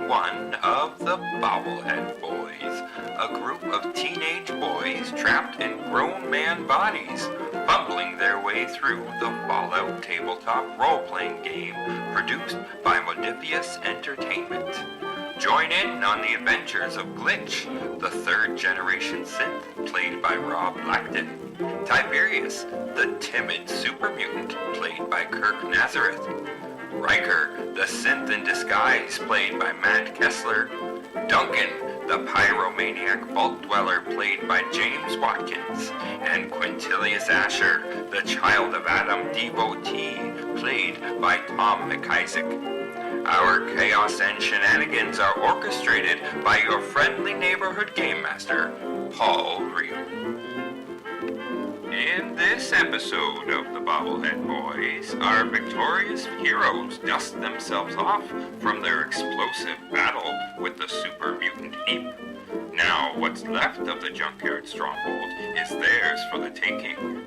one of the Bobblehead Boys, a group of teenage boys trapped in grown man bodies, fumbling their way through the Fallout tabletop role-playing game produced by Modifius Entertainment. Join in on the adventures of Glitch, the third-generation synth played by Rob Blackton, Tiberius, the timid super mutant played by Kirk Nazareth, Riker, the synth in disguise played by Matt Kessler, Duncan, the Pyromaniac vault dweller played by James Watkins, and Quintilius Asher, the child of Adam devotee played by Thom MacIsaac. Our chaos and shenanigans are orchestrated by your friendly neighborhood game master, Paul Reaume. In this episode of the Bobblehead Boys, our victorious heroes dust themselves off from their explosive battle with the super mutant heap. Now, what's left of the junkyard stronghold is theirs for the taking.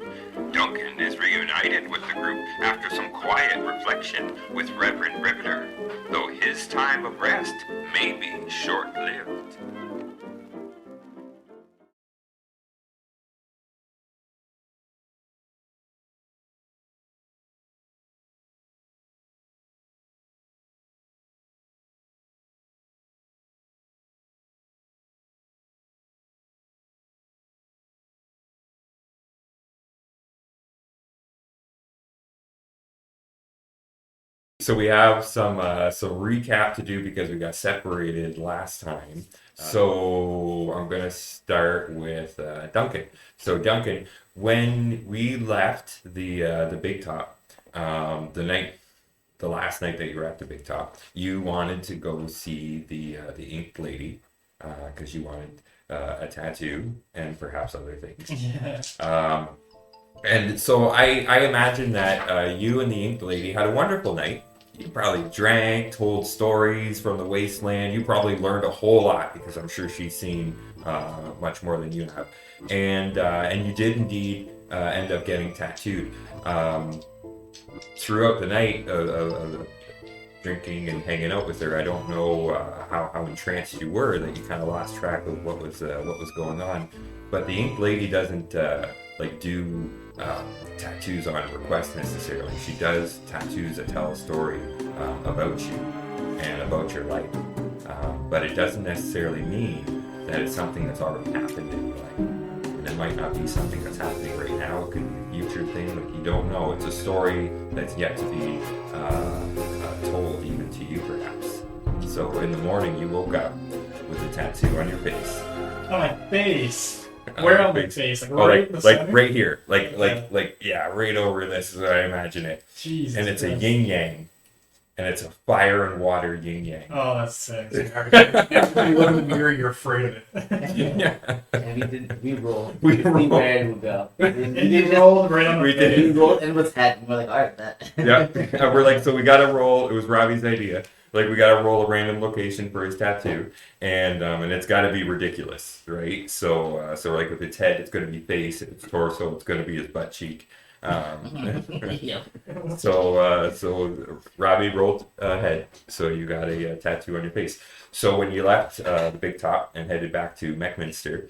Duncan is reunited with the group after some quiet reflection with Reverend Riveter, though his time of rest may be short-lived. So we have some recap to do because we got separated last time. So I'm gonna start with Duncan. So Duncan, when we left the Big Top, the last night that you were at the Big Top, you wanted to go see the Ink Lady because you wanted a tattoo and perhaps other things. Yeah. And so I imagine that you and the Ink Lady had a wonderful night. You probably drank, told stories from the wasteland. You probably learned a whole lot because I'm sure she's seen much more than you have. And you did indeed end up getting tattooed. Throughout the night of drinking and hanging out with her, I don't know how entranced you were that you kind of lost track of what was going on. But the Ink Lady doesn't do tattoos on request necessarily. She does tattoos that tell a story about you and about your life, but it doesn't necessarily mean that it's something that's already happened in your life. And it might not be something that's happening right now. It could be a future thing, like you don't know. It's a story that's yet to be told even to you perhaps. So in the morning you woke up with a tattoo on your face. On my face? Where on my face? Right here. Right over this is what I imagine it. Jesus and it's Christ. a yin yang. And it's a fire and water yin yang. Oh, that's sick. Every you look in the mirror, you're afraid of it. Yeah. And we rolled. We See rolled. where it would go. And you rolled right on the We face. did. We rolled and was head, and we're like, alright, that. Yeah. And we're like, so we gotta roll. It was Robbie's idea. Like, we gotta roll a random location for his tattoo, and it's gotta be ridiculous, right? So like with its head, it's gonna be face. If it's torso, it's gonna be his butt cheek. Yeah. So Robbie rolled ahead. So you got a tattoo on your face. So when you left the Big Top and headed back to Mechminster,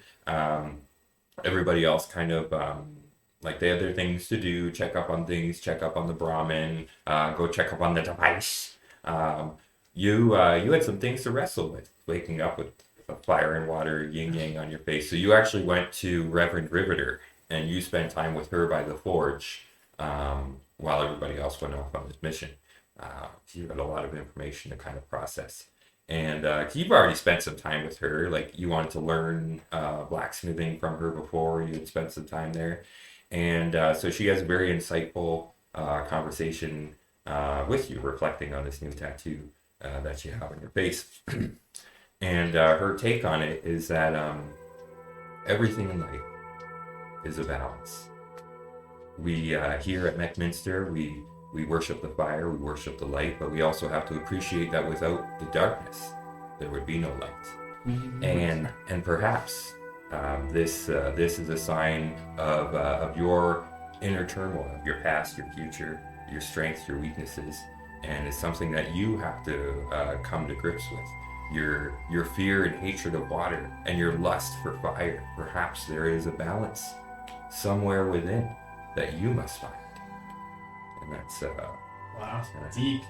everybody else kind of they had their things to do. Check up on things. Check up on the Brahmin. Go check up on the device. You had some things to wrestle with, waking up with a fire and water yin yang on your face. So you actually went to Reverend Riveter and you spent time with her by the forge while everybody else went off on this mission. You had a lot of information to kind of process. And you've already spent some time with her. Like, you wanted to learn blacksmithing from her before. You had spent some time there. And so she has a very insightful conversation with you, reflecting on this new tattoo that you have on your face. And her take on it is that everything in life is a balance. We here at Mechminster, we worship the fire, we worship the light, but we also have to appreciate that without the darkness, there would be no light. And perhaps this is a sign of your inner turmoil, your past, your future, your strengths, your weaknesses, and it's something that you have to come to grips with. your fear and hatred of water, and your lust for fire. Perhaps there is a balance somewhere within that you must find. And that's Wow, deep.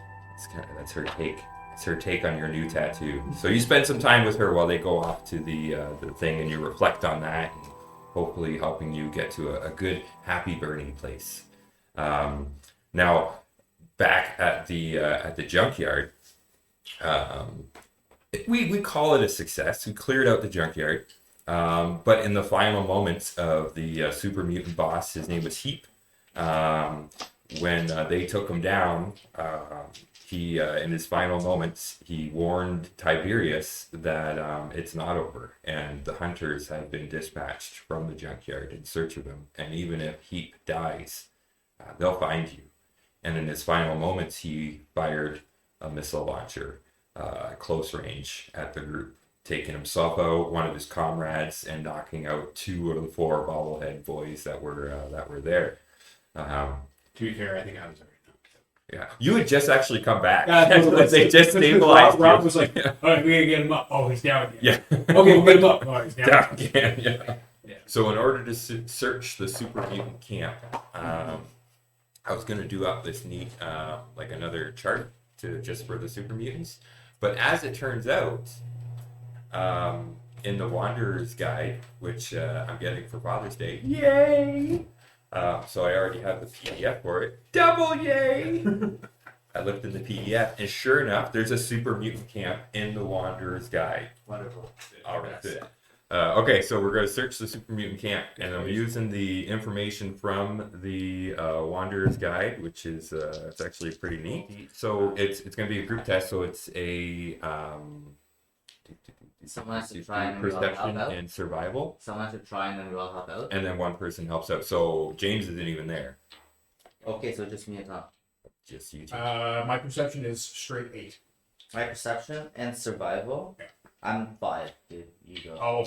that's her take. It's her take on your new tattoo. So you spend some time with her while they go off to the thing, and you reflect on that, and hopefully helping you get to a good, happy burning place. Now, back at the junkyard, we call it a success. We cleared out the junkyard, but in the final moments of the super mutant boss, his name was Heap. When they took him down, he in his final moments he warned Tiberius that it's not over, and the hunters have been dispatched from the junkyard in search of him. And even if Heap dies, they'll find you. And in his final moments, he fired a missile launcher close range at the group, taking himself out, one of his comrades, and knocking out 2 of the 4 bobblehead boys that were there. To be fair, I think I was already knocked out. Yeah, you had just actually come back. Yeah, They just stabilized. Rob was like, "All right, we gotta get him up. Oh, he's down again. Yeah. Okay, we'll get him up. Oh, he's down, Down again. again. Yeah. So in order to search the super mutant camp, I was gonna do up this neat like another chart just for the super mutants, but as it turns out, in the Wanderer's Guide, which I'm getting for Father's Day, yay! So I already have the PDF for it. Double yay! I looked in the PDF, and sure enough, there's a super mutant camp in the Wanderer's Guide. Wonderful. All right, good. Okay, so we're going to search the super mutant camp, and I'm using the information from the Wanderer's Guide, which is it's actually pretty neat. So it's going to be a group test. So it's a Someone has to try and we all help perception out. and survival, Someone has to try and then we all help out. and then one person helps out. So James isn't even there. Okay, so just me and Tom. Just you two. My perception is straight 8. My perception and survival. Yeah. I'm 5, dude. You go. Oh,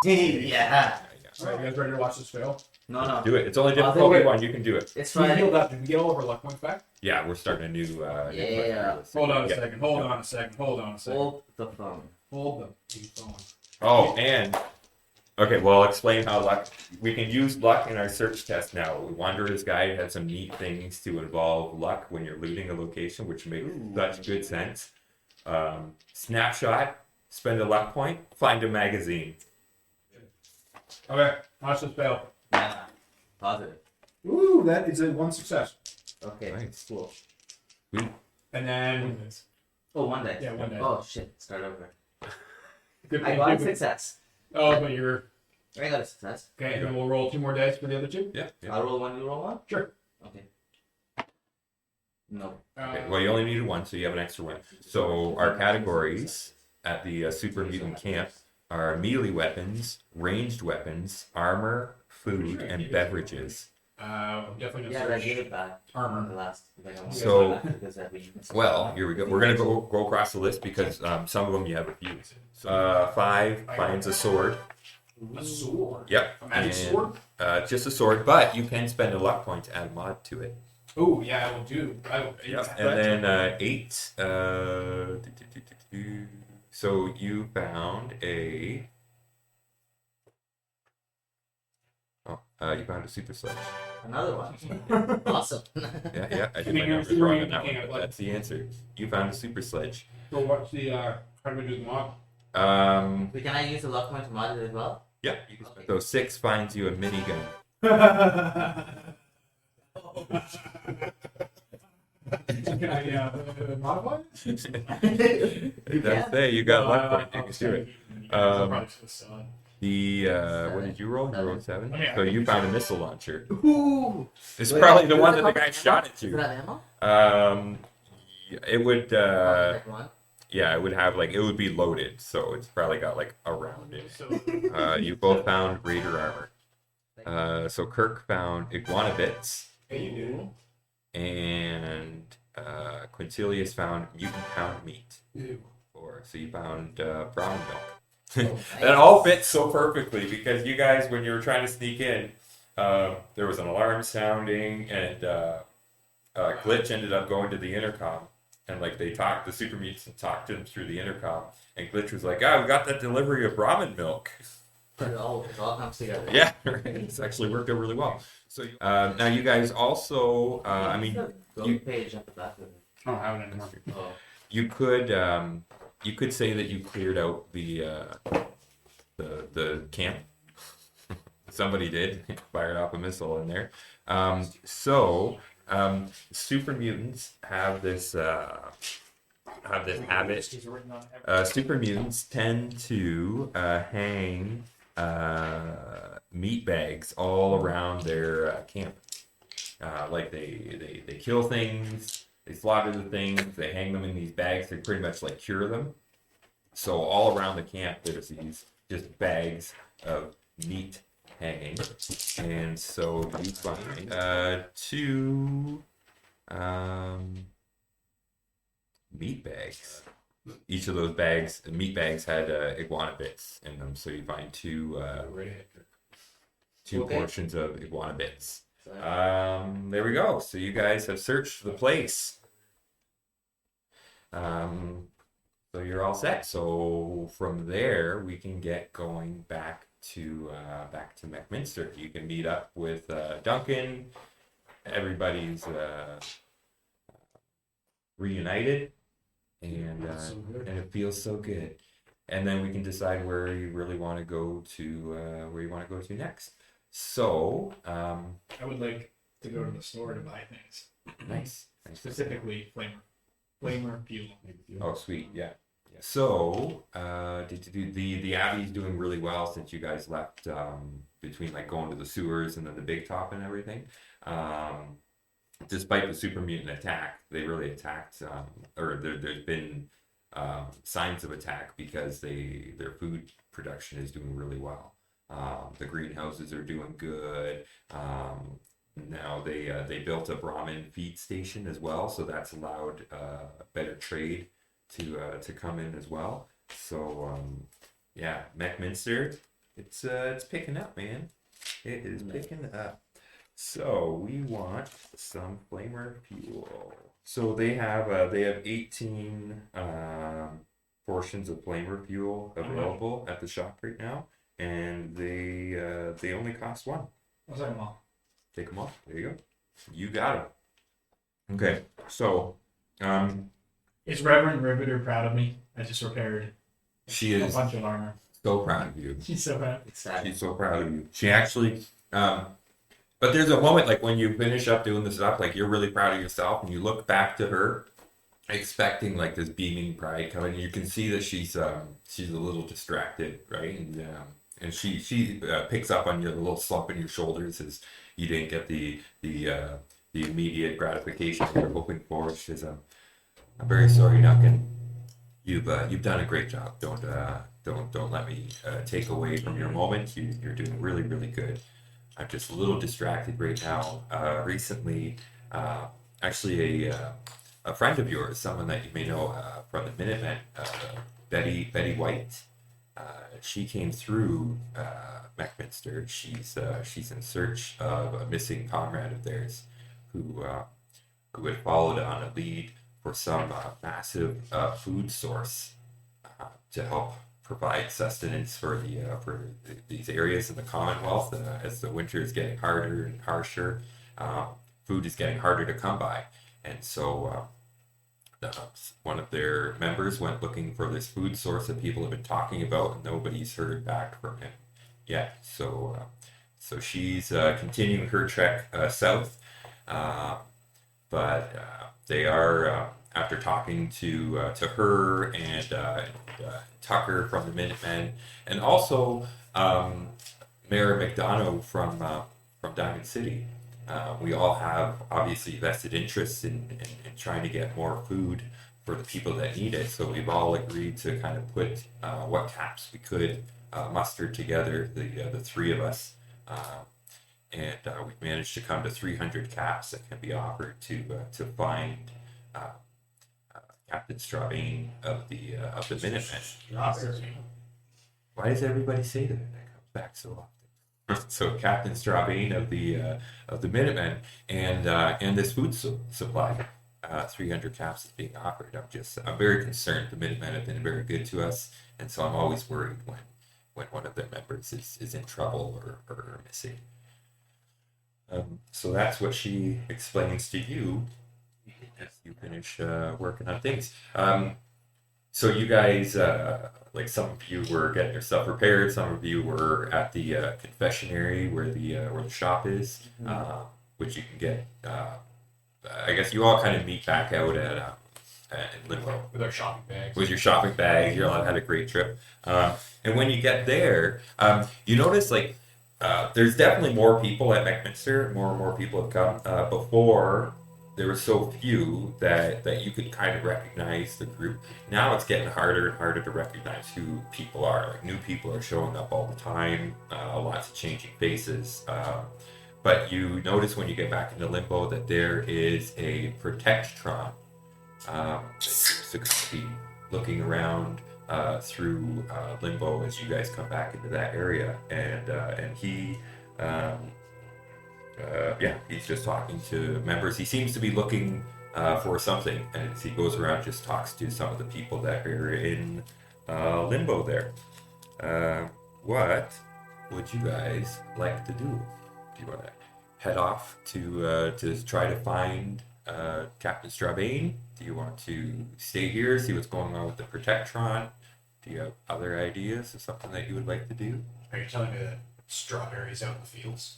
Yeah. All right, you guys ready to watch this fail? No. Do it. It's only Oh, difficulty wait. 1. You can do it. It's We fine. healed up. Did we get all of our luck points back? Yeah, we're starting a new. Yeah. Hold on a Yeah. second. Hold on a second. Hold the phone. Hold the phone. Oh, and okay, well, I'll explain how luck. We can use luck in our search test now. Wanderer's Guide has some neat things to involve luck when you're looting a location, which makes such good sense. Snapshot, spend a luck point, find a magazine. Okay, watch this fail. Yeah. Positive. Ooh, that is a 1 success. Okay. Nice. Cool. And then Oh, 1 day. Yeah, 1 day. Oh shit. Start over. good I got a success. Oh, but you're I got a success. okay. And then we'll roll 2 more dice for the other 2. Yeah. I'll roll 1. You roll 1. Sure. Okay. No. Okay, well, you only needed 1, so you have an extra 1. So our categories at the super mutant camp are melee weapons, ranged weapons, armor, food, and beverages. Definitely Yeah, gonna I gave search it back. armor. The last. Like, I want So- to because that we. Well, here we go. We're gonna go across the list because some of them you have a few. 5 finds a sword. A sword. Yep. A magic And, sword. just a sword, but you can spend a luck point to add a mod to it. Oh yeah, I will do. Yep. And then 8. So you found a. You found a super sledge. Another one. Awesome. Yeah. I did I mean, my you're numbers wrong on throwing that one, it, but like- that's the answer. You found a super sledge. So what's the how do we do the mod? Can I use the luck point to mod it as well? Yeah. So 6 finds you a minigun. Can I modify it? It does say you got luck point. You can do it. I'll probably just sell it. The what did you roll? You rolled 7. Yeah. So you found a missile launcher. Ooh. It's Wait, probably the does one it that the have guy ammo? shot it Does it to. have ammo? It would. Like one. Yeah, it would have like it would be loaded, so it's probably got like a round in it. So You both found Raider armor. So Kirk found iguana bits, hey, you and Quintilius found mutant pound meat. do. So you found brown milk. Oh, That all fits so perfectly because you guys, when you were trying to sneak in, there was an alarm sounding, and Glitch ended up going to the intercom And like the super mutants talked to him through the intercom, and Glitch was like, "Ah, we got that delivery of ramen milk." It all comes together. Yeah, right. It's actually worked out really well. So now you guys also, I mean, you page at the back of it. I don't have it anymore. Oh. you could say that you cleared out the camp. Somebody did fired off a missile in there. Super mutants have this habit. Super mutants tend to hang meat bags all around their camp. Like they kill things, they slaughter the things, they hang them in these bags. They pretty much like cure them. So all around the camp, there's these just bags of meat hanging, and so you find two meat bags. Each of those meat bags had iguana bits in them, so you find two portions of iguana bits. There we go. So you guys have searched the place. So you're all set. So from there, we can get going back to McMinster. You can meet up with Duncan. Everybody's reunited, and it feels so good. And then we can decide where you really want to go to next. So I would like to go to the store to buy things. Nice. Specifically, flamer fuel. Oh, sweet, yeah. So, the Abbey's doing really well since you guys left, between like going to the sewers and then the big top and everything. Despite the super mutant attack, they really attacked, or there's been signs of attack because their food production is doing really well. The greenhouses are doing good. Now they built a Brahmin feed station as well, so that's allowed better trade to come in as well. So McMinster, it's picking up, man. It is picking up. So we want some flamer fuel. So they have 18 portions of flamer fuel available at the shop right now, and they only cost one. I'll take them all. Take them all. There you go. You got it. Okay. So is Reverend Riveter proud of me? I just repaired she a is bunch of armor. so proud of you. She's so proud. She's so proud of you. She actually, but there's a moment like when you finish up doing the stuff, like you're really proud of yourself, and you look back to her, expecting like this beaming pride coming. You can see that she's a little distracted, right? And she picks up on your little slump in your shoulders as you didn't get the immediate gratification you're hoping for. She says, "I'm very sorry, Duncan. You've done a great job. Don't let me take away from your moment. You're doing really, really good. I'm just a little distracted right now. Recently, actually a friend of yours, someone that you may know from the Minutemen, Betty White. She came through McMinster. She's in search of a missing comrade of theirs who had followed on a lead for some massive food source to help provide sustenance for these areas in the Commonwealth. As the winter is getting harder and harsher, food is getting harder to come by, and so one of their members went looking for this food source that people have been talking about, and nobody's heard back from him yet. So she's continuing her trek south, but they are after talking to her and Tucker from the Minutemen, and also Mayor McDonough from Diamond City. We all have obviously vested interests in trying to get more food for the people that need it. So we've all agreed to kind of put what caps we could muster together, the three of us, and we've managed to come to 300 caps that can be offered to find Captain Strabane of the Minutemen. Why does everybody say that? That comes back so often. So Captain Strabane of the Minutemen and this food supply. 300 caps is being offered. I'm very concerned. The Minutemen have been very good to us, and so I'm always worried when one of their members is in trouble or missing. So that's what she explains to you as you finish working on things. So you guys, like some of you were getting your stuff repaired, some of you were at the confectionery where the shop is, which you can get. I guess you all kind of meet back out at Limbo With our shopping bags. with your shopping bags. You all had a great trip, and when you get there, you notice like there's definitely more people at McMinster. More and more people have come. Before there were so few that you could kind of recognize the group. Now it's getting harder and harder to recognize who people are. Like new people are showing up all the time. Lots of changing faces. But you notice when you get back into Limbo that there is a Protectron that seems to be looking around through Limbo as you guys come back into that area, and he, he's just talking to members. He seems to be looking for something, and as he goes around, just talks to some of the people that are in Limbo there. What would you guys like to do? Do you want to head off to try to find Captain Strabane? Do you want to stay here, see what's going on with the Protectron? Do you have other ideas of something that you would like to do? Are you telling me that strawberries out in the fields?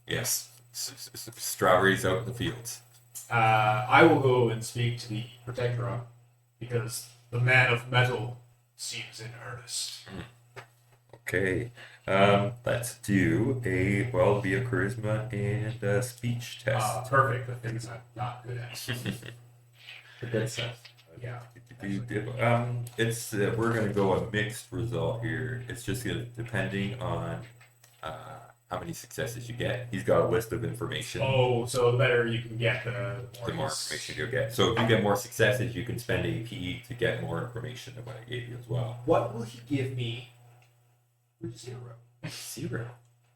Yes, strawberries out in the fields. I will go and speak to the Protectron because the man of metal seems in earnest. Okay, let's do a charisma and a speech test. Perfect. The things I'm not good at. The good stuff. Yeah. It's we're gonna go a mixed result here. It's just gonna depending on how many successes you get. He's got a list of information. Oh, so the better you can get, the more information you'll get. So if you get more successes, you can spend AP to get more information than what I gave you as well. What will he give me? Zero.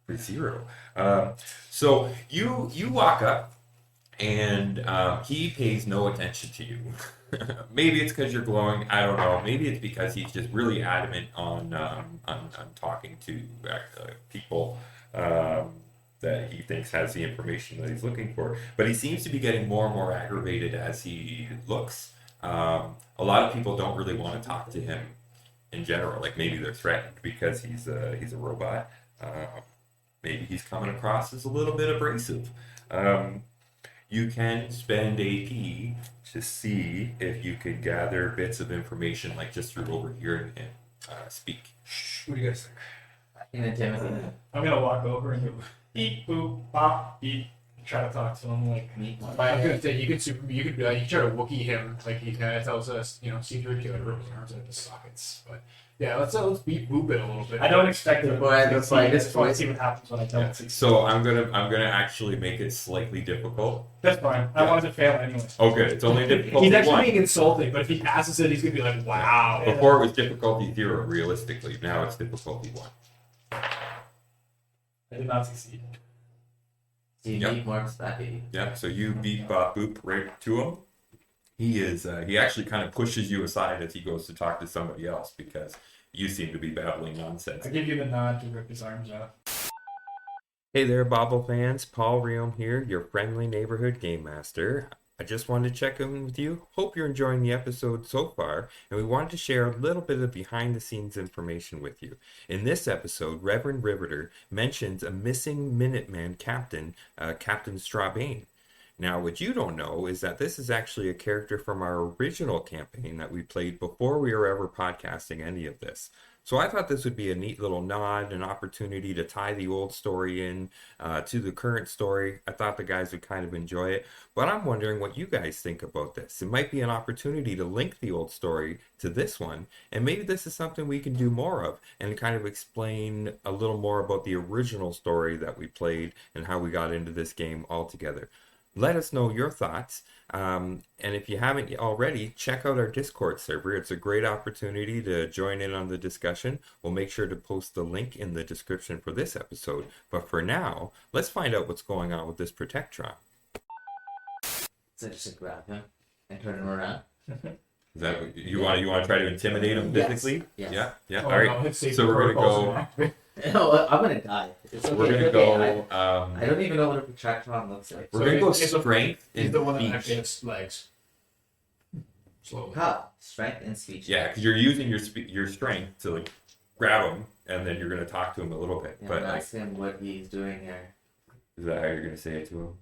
For zero. So you walk up, and he pays no attention to you. Maybe it's because you're glowing. I don't know. Maybe it's because he's just really adamant on talking to people that he thinks has the information that he's looking for. But he seems to be getting more and more aggravated as he looks. A lot of people don't really want to talk to him in general. Like maybe they're threatened because he's a robot. Maybe he's coming across as a little bit abrasive. You can spend AP to see if you can gather bits of information, like just through overhearing him speak. What do you guys think? Intimidate. I'm gonna walk over and go beep boop bop beep. Try to talk to him like Meet one. I was gonna say you could you could try to Wookiee him like he kind of tells us, C-3PO to rip his arms out of his sockets. But yeah, let's beat boop it a little bit. I don't expect it. Before I to look succeed. like I this just want to voice. see what happens when I don't succeed. So I'm gonna actually make it slightly difficult. That's fine. I wanted to fail anyway. Oh, good. It's only difficulty He's actually one. being insulting, but if he passes it, he's gonna be like, "Wow." Before it was difficulty 0, realistically. Now it's difficulty 1. I did not succeed. So you Yep. need more study. Yeah, so you beat Bop Boop right to him. He actually kind of pushes you aside as he goes to talk to somebody else because you seem to be babbling nonsense. I give you the nod to rip his arms off. Hey there, Bobble fans. Paul Reaume here, your friendly neighborhood game master. I just wanted to check in with you. Hope you're enjoying the episode so far, and we wanted to share a little bit of behind-the-scenes information with you. In this episode, Reverend Riveter mentions a missing Minuteman captain, Captain Strabane. Now, what you don't know is that this is actually a character from our original campaign that we played before we were ever podcasting any of this. So I thought this would be a neat little nod, an opportunity to tie the old story in to the current story. I thought the guys would kind of enjoy it, but I'm wondering what you guys think about this. It might be an opportunity to link the old story to this one, and maybe this is something we can do more of and kind of explain a little more about the original story that we played and how we got into this game altogether. Let us know your thoughts, and if you haven't already, check out our Discord server. It's a great opportunity to join in on the discussion. We'll make sure to post the link in the description for this episode, but for now, let's find out what's going on with this Protectron. So just grab him and turn him around. Is that what you want to try to intimidate him physically? Yes. Yeah. Oh, All right. no, his safety So we're gonna protocols go. are active. No, I'm gonna die. It's okay. We're gonna it's okay. go. I don't even know what a protractron looks like. We're So gonna go it's the- strength He's and the one that actually speech. has legs. Slowly. How? Strength and speech. Yeah, because you're using your strength to like grab him, and then you're gonna talk to him a little bit. Yeah, But and like, ask him what he's doing here. is that how you're gonna say it to him?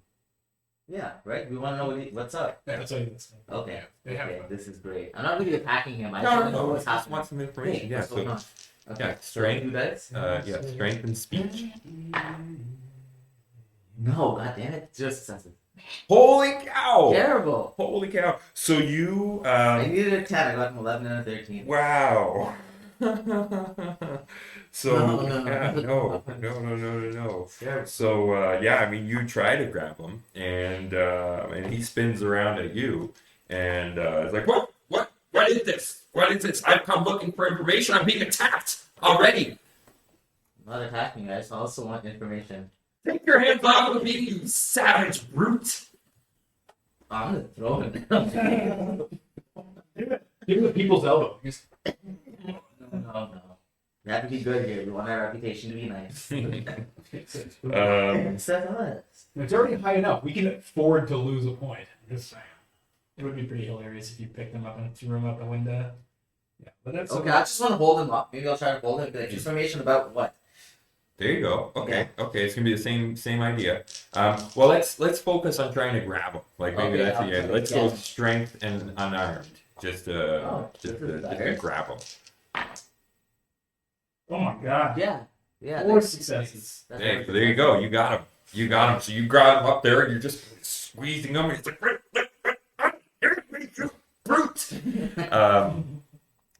Yeah, right? We want to know what's up. Yeah, that's what he's Okay. Yeah, they have Okay, fun. this is great. I'm not really attacking him. I just want to know what's Just happening. want some information. Hey, Yeah. what's going So on? Okay. yeah, So strength. who does? Yeah, strength and speech. No, god damn it. Zero successes. Holy cow! Terrible. Holy cow! So you I needed a 10. I got an 11 and a 13. wow. So No. yeah, no. Terrible. So yeah, I mean, you try to grab him, and he spins around at you, and it's like, what? What is this? What is this? I've come looking for information. I'm being attacked already. I'm not attacking you. I just also want information. Take your hands off of me, you savage brute! I'm gonna throw him down. Give him the people's elbow. Just- No. We have to be good here. We want our reputation to be nice. Except us. It's already high enough. We can afford to lose a point. I'm just saying. It would be pretty hilarious if you picked him up and threw him out the window. Yeah, but that's Okay, I just want to hold him up. Maybe I'll try to hold him. Like, information about what? There you go. Okay, it's gonna be the same idea. Well, let's focus on trying to grab him. Like maybe Okay, that's the I'll end. try Let's again. go strength and unarmed. Just this is to better. grab him. Oh my god. Yeah. 4 successes. That's Hey, what so there you go. You got him. So you grab him up there, and you're just squeezing him, and it's like, you brute.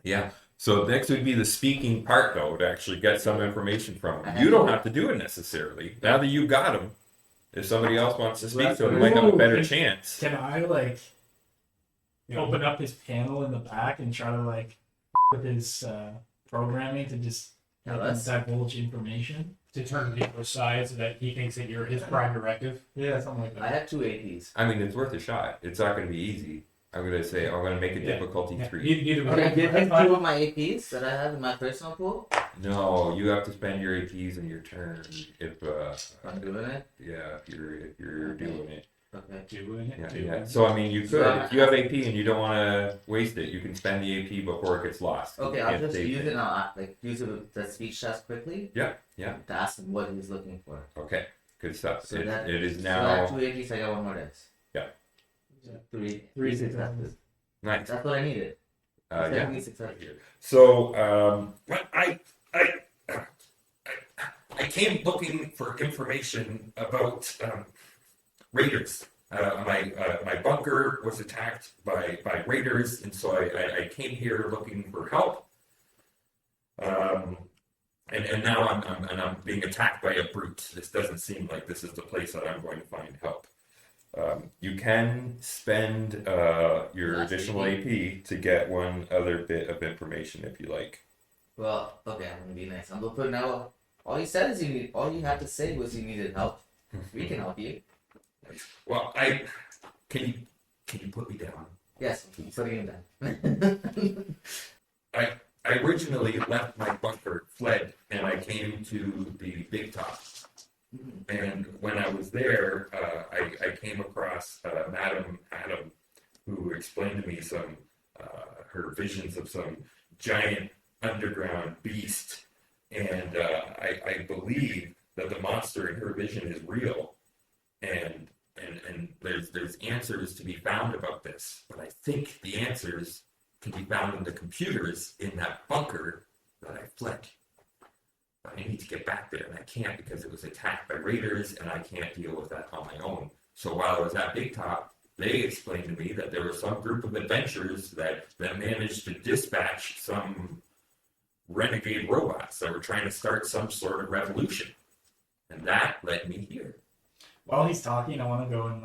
Yeah. So next would be the speaking part, though, to actually get some information from him. You don't have to do it necessarily. Now that you got him, if somebody else wants to speak to him, they might have a better chance. Can I open up his panel in the back and try to with his programming to just Yeah, let him that's- divulge information? to turn the other side so that he thinks that you're his prime directive. Yeah, something like I that. have 2 APs. I mean, it's worth a shot. It's not going to be easy. I'm going to say I'm going to make it Yeah. difficulty Yeah, 3. neither Can I would give that's him fine. 2 of my APs that I have in my personal pool? No, you have to spend your APs in your turn if I'm doing it. yeah, if you're doing it. Okay. doing it. Yeah, doing yeah. it. So I mean, you So, could if you have AP and you don't want to waste it, you can spend the AP before it gets lost. Okay, You I'll can't just save use it now. Use it with the speech test quickly Yeah. to ask him what he's looking for. Okay. Good stuff. So it that- is So I have now 2 APs. I got 1 more dice. Yeah. 3 successes. nice. That's what I needed. Yeah. 3 successes. So I came looking for information about raiders. My bunker was attacked by raiders, and so I came here looking for help. And now I'm being attacked by a brute. This doesn't seem like this is the place that I'm going to find help. You can spend your Last additional AP to get one other bit of information if you like. Well, okay, I'm gonna be nice. I'm gonna put now. All you said is you need. All you had to say was you needed help. We can help you. Well, can you put me down? Yes, I'm putting him down. I originally left my bunker, fled, and I came to the big top. And when I was there, I came across Madam Adam, who explained to me some her visions of some giant underground beast, and I believe that the monster in her vision is real, and there's answers to be found about this, but I think the answers can be found in the computers in that bunker that I fled. I need to get back there, and I can't because it was attacked by raiders, and I can't deal with that on my own. So while I was at Big Top, they explained to me that there was some group of adventurers that managed to dispatch some renegade robots that were trying to start some sort of revolution. And that led me here. While he's talking, I want to go and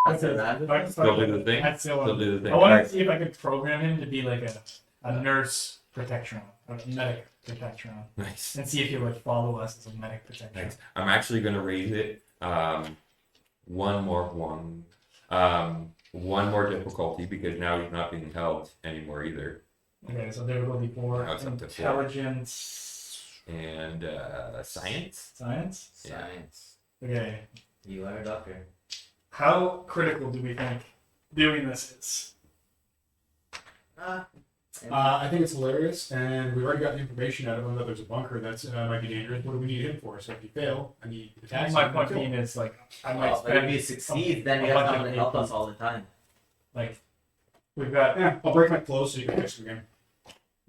That's a random. Still do the thing? I'd still Still do the thing. I want Alright. to see if I could program him to be like a nurse protectron, a medic protectron, Nice. and see if he would follow us as a medic protectron. Nice. I'm actually going to raise it one more one. One more difficulty because now he's not being held anymore either. Okay, so difficulty 4. Now it's up to 4. Intelligence. And science? Science? Yeah. Science. Okay. You are a doctor. How critical do we think doing this is? I think it's hilarious, and we've already got the information out of him that there's a bunker that's might be dangerous. What do we need him for? So if you fail, and he attacks My you, point kill being him. is like I might Well, but if spend you succeed, then a you have bunch of someone to help AP. us all the time. Like we've got Yeah, I'll break my clothes so you can fix them again.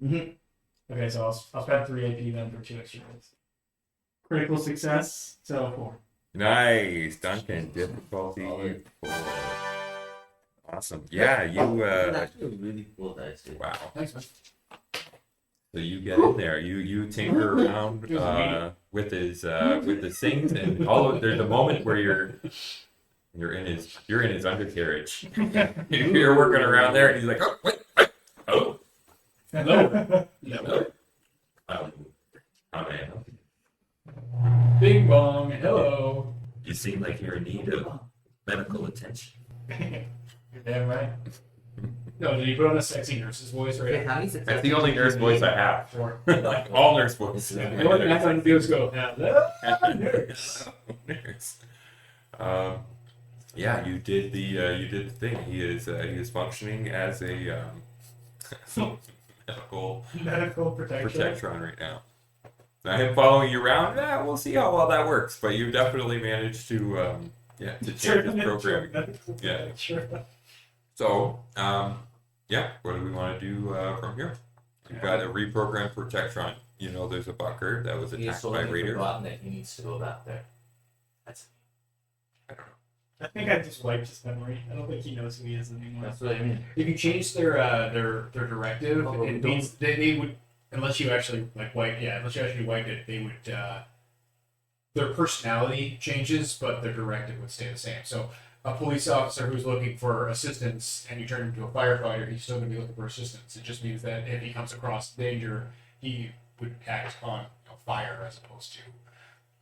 Mm-hmm. okay, so I'll spend 3 AP then for 2 extra days. Critical success, so 4. Nice, Duncan. Difficulty 4. Awesome. Yeah, you. It's actually a really cool dice, dude. Wow. Thanks, man. So you get in there. You tinker around with his things, and there's a moment where you're in his undercarriage. You're working around there, and he's like, oh wait, oh. Hello. Hello. How may I help you? Bing bong. Hello. You seem like you're in need of medical attention. You're damn right. No, did you put on a sexy nurse's voice Okay, right? how many successes? That's the only nurse voice I have. 4. Like all nurse voices. You know what the next time you do is go, hello, nurse. Nurse. Yeah, you did the thing. He is functioning as a medical Medical protection. protectron right now. Now him following you around, we'll see how well that works. But you definitely managed to change his program. Yeah. Sure. So what do we want to do from here? We've got a reprogrammed protectron. You know, there's a bunker that was He's attacked so by raiders. forgotten that he needs to go back there. That's I think I just wiped his memory. I don't think he knows who he is anymore. that's what I mean. If you change their directive, Oh, it means they would, unless you actually wiped it, they would their personality changes, but their directive would stay the same. So a police officer who's looking for assistance and you turn him into a firefighter, he's still going to be looking for assistance. It just means that if he comes across danger, he would act on fire as opposed to.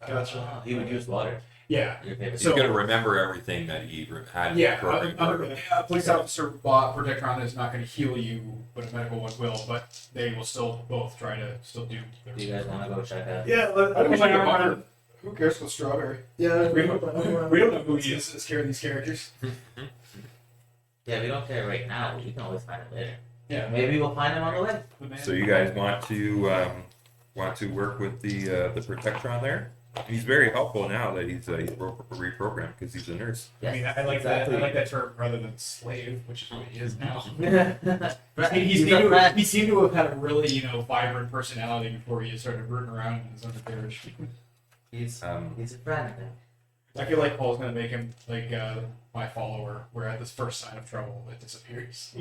Gotcha. He would use water. Yeah. Your favorite. He's So- going to remember everything that he had. Yeah, programmed. a police officer bought Protectron is not going to heal you, but a medical one will. But they will still both try to still do. Do you guys want to go check out? Yeah, I don't like the bunker. Who cares about Strawberry? Yeah, We don't know who he is as care of these characters. Yeah, we don't care right now. We can always find it later. Yeah. Maybe we'll find him on the way. So you guys want to work with the Protectron there? He's very helpful now that he's reprogrammed because he's a nurse. I mean, I like that. I like that term rather than slave, which is what he is now. Right. He seemed to have had a really vibrant personality before he started rooting around in his undercarriage. He's a friend. I feel like Paul's gonna make him like my follower, where at this first sign of trouble, it disappears.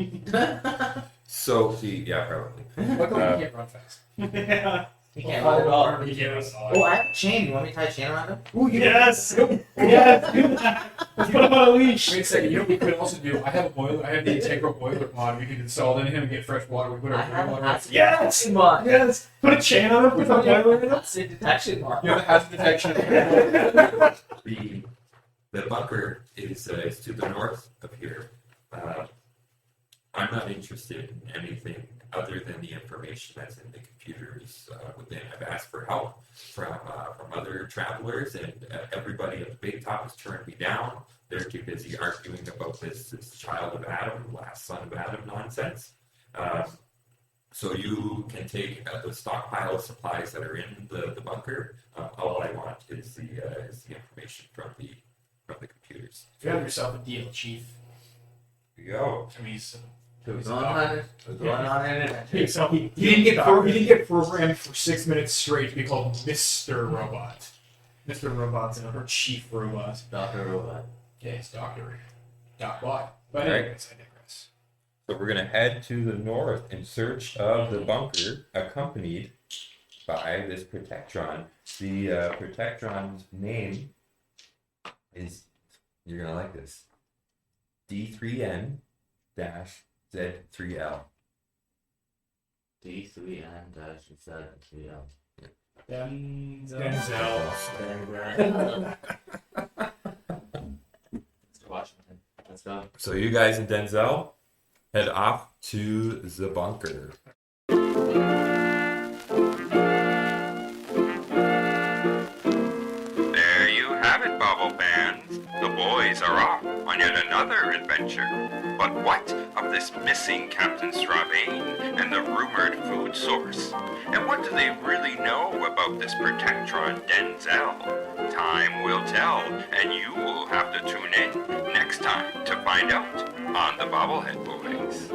So probably. Luckily, he can't run fast. yeah. He can't run at all. He can't run at all. Oh, I have a chain. You want me to tie a chain around him? Yes! Yes! Do that. Let's put him on a leash. Wait a second. You know what we could also do? I have a boiler. I have the integral boiler pod. We could install it in him and get fresh water. We put I our have water. a acid Yes! detection mod. Yes! Put a chain on him, put a boiler in him. Acid detection mod. You have the hazard detection. The bunker is to the north of here. I'm not interested in anything other than the information that's in the computers within. I've asked for help from other travelers, and everybody at the big top has turned me down. They're too busy arguing about this child of Adam, last son of Adam nonsense. So you can take the stockpile of supplies that are in the bunker. All I want is the information from the computers. You have yourself a deal, Chief. Here we go. I mean, he's Going on an adventure. So he didn't get programmed for 6 minutes straight to be called Mr. Robot Mr. Robot's or Chief Robot. Dr. Robot. Yeah, it's Doctor Bot. But Right. anyways, I digress. So we're gonna head to the north in search of the bunker, accompanied by this Protectron. The Protectron's name is, you're gonna like this, D3N-Z3L. D3N-Z3L. Denzel. Mr. Washington. Let's go. So you guys and Denzel head off to the bunker. There you have it, Bobble fans. The boys are off on yet another adventure. But what of this missing Captain Stravane and the rumored food source? And what do they really know about this Protectron Denzel? Time will tell, and you will have to tune in next time to find out on the Bobblehead Boys.